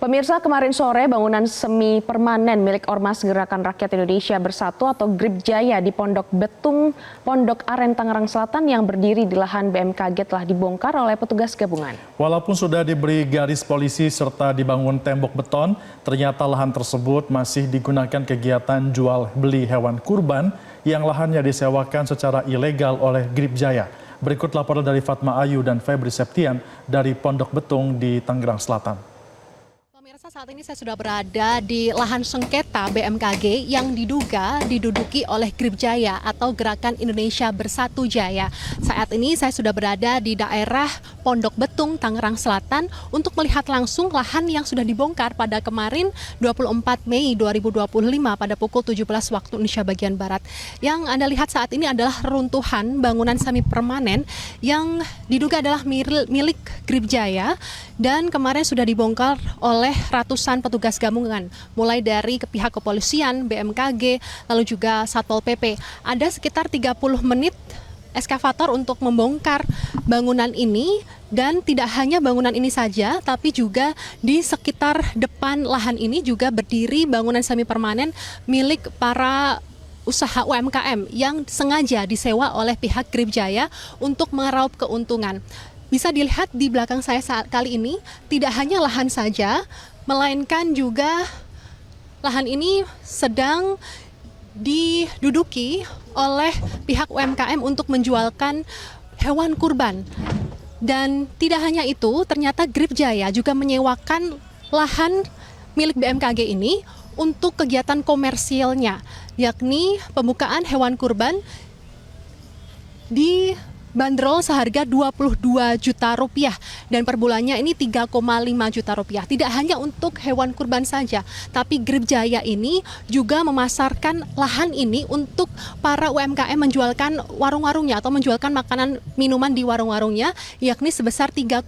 Pemirsa, kemarin sore bangunan semi permanen milik Ormas Gerakan Rakyat Indonesia Bersatu atau GRIP Jaya di Pondok Betung, Pondok Aren, Tangerang Selatan yang berdiri di lahan BMKG telah dibongkar oleh petugas gabungan. Walaupun sudah diberi garis polisi serta dibangun tembok beton, ternyata lahan tersebut masih digunakan kegiatan jual beli hewan kurban yang lahannya disewakan secara ilegal oleh GRIP Jaya. Berikut laporan dari Fatma Ayu dan Febri Septian dari Pondok Betung di Tangerang Selatan. Saat ini saya sudah berada di lahan sengketa BMKG yang diduga diduduki oleh GRIP Jaya atau Gerakan Indonesia Bersatu Jaya. Saat ini saya sudah berada di daerah Pondok Betung, Tangerang Selatan untuk melihat langsung lahan yang sudah dibongkar pada kemarin 24 Mei 2025 pada pukul 17 waktu Indonesia bagian Barat. Yang Anda lihat saat ini adalah runtuhan bangunan semi permanen yang diduga adalah milik GRIP Jaya dan kemarin sudah dibongkar oleh ratusan petugas gabungan, mulai dari pihak kepolisian, BMKG, lalu juga Satpol PP. Ada sekitar 30 menit eskavator untuk membongkar bangunan ini, dan tidak hanya bangunan ini saja, tapi juga di sekitar depan lahan ini juga berdiri bangunan semi permanen milik para usaha UMKM yang sengaja disewa oleh pihak GRIP Jaya untuk meraup keuntungan. Bisa dilihat di belakang saya saat kali ini, tidak hanya lahan saja, melainkan juga lahan ini sedang diduduki oleh pihak UMKM untuk menjualkan hewan kurban. Dan tidak hanya itu, ternyata GRIP Jaya juga menyewakan lahan milik BMKG ini untuk kegiatan komersilnya, yakni pembukaan hewan kurban di bandrol seharga 22 juta rupiah dan per bulannya ini 3,5 juta rupiah. Tidak hanya untuk hewan kurban saja, tapi GRIP Jaya ini juga memasarkan lahan ini untuk para UMKM menjualkan warung-warungnya atau menjualkan makanan minuman di warung-warungnya, yakni sebesar 3,5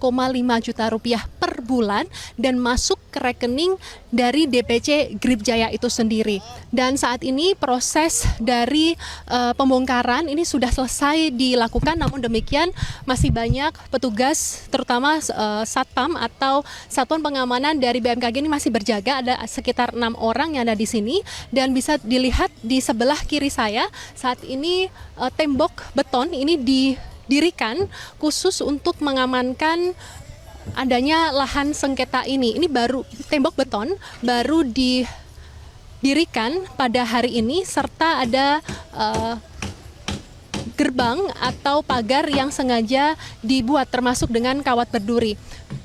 juta rupiah per bulan dan masuk ke rekening dari DPC GRIP Jaya itu sendiri. Dan saat ini proses dari pembongkaran ini sudah selesai dilakukan, namun demikian masih banyak petugas terutama Satpam atau Satuan Pengamanan dari BMKG ini masih berjaga. Ada sekitar 6 orang yang ada di sini dan bisa dilihat di sebelah kiri saya saat ini tembok beton ini didirikan khusus untuk mengamankan adanya lahan sengketa ini. Ini baru tembok beton baru didirikan pada hari ini serta ada gerbang atau pagar yang sengaja dibuat termasuk dengan kawat berduri.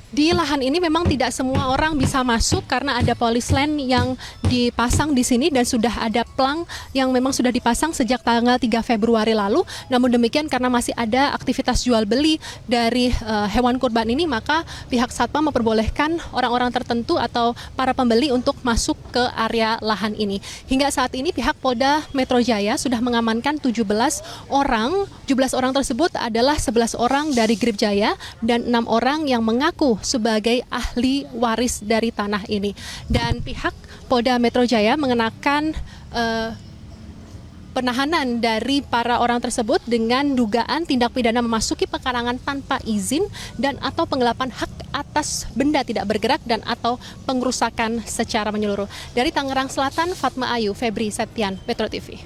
Di lahan ini memang tidak semua orang bisa masuk karena ada polis line yang dipasang di sini dan sudah ada plang yang memang sudah dipasang sejak tanggal 3 Februari lalu. Namun demikian karena masih ada aktivitas jual beli dari hewan kurban ini, maka pihak Satpam memperbolehkan orang-orang tertentu atau para pembeli untuk masuk ke area lahan ini. Hingga saat ini pihak Polda Metro Jaya sudah mengamankan 17 orang. 17 orang tersebut adalah 11 orang dari GRIP Jaya dan 6 orang yang mengaku sebagai ahli waris dari tanah ini. Dan pihak Polda Metro Jaya mengenakan penahanan dari para orang tersebut dengan dugaan tindak pidana memasuki pekarangan tanpa izin dan atau penggelapan hak atas benda tidak bergerak dan atau pengerusakan secara menyeluruh. Dari Tangerang Selatan, Fatma Ayu, Febri Septian, Metro TV.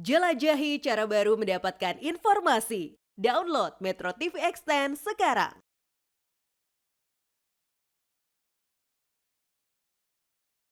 Jelajahi cara baru mendapatkan informasi. Download Metro TV Extend sekarang.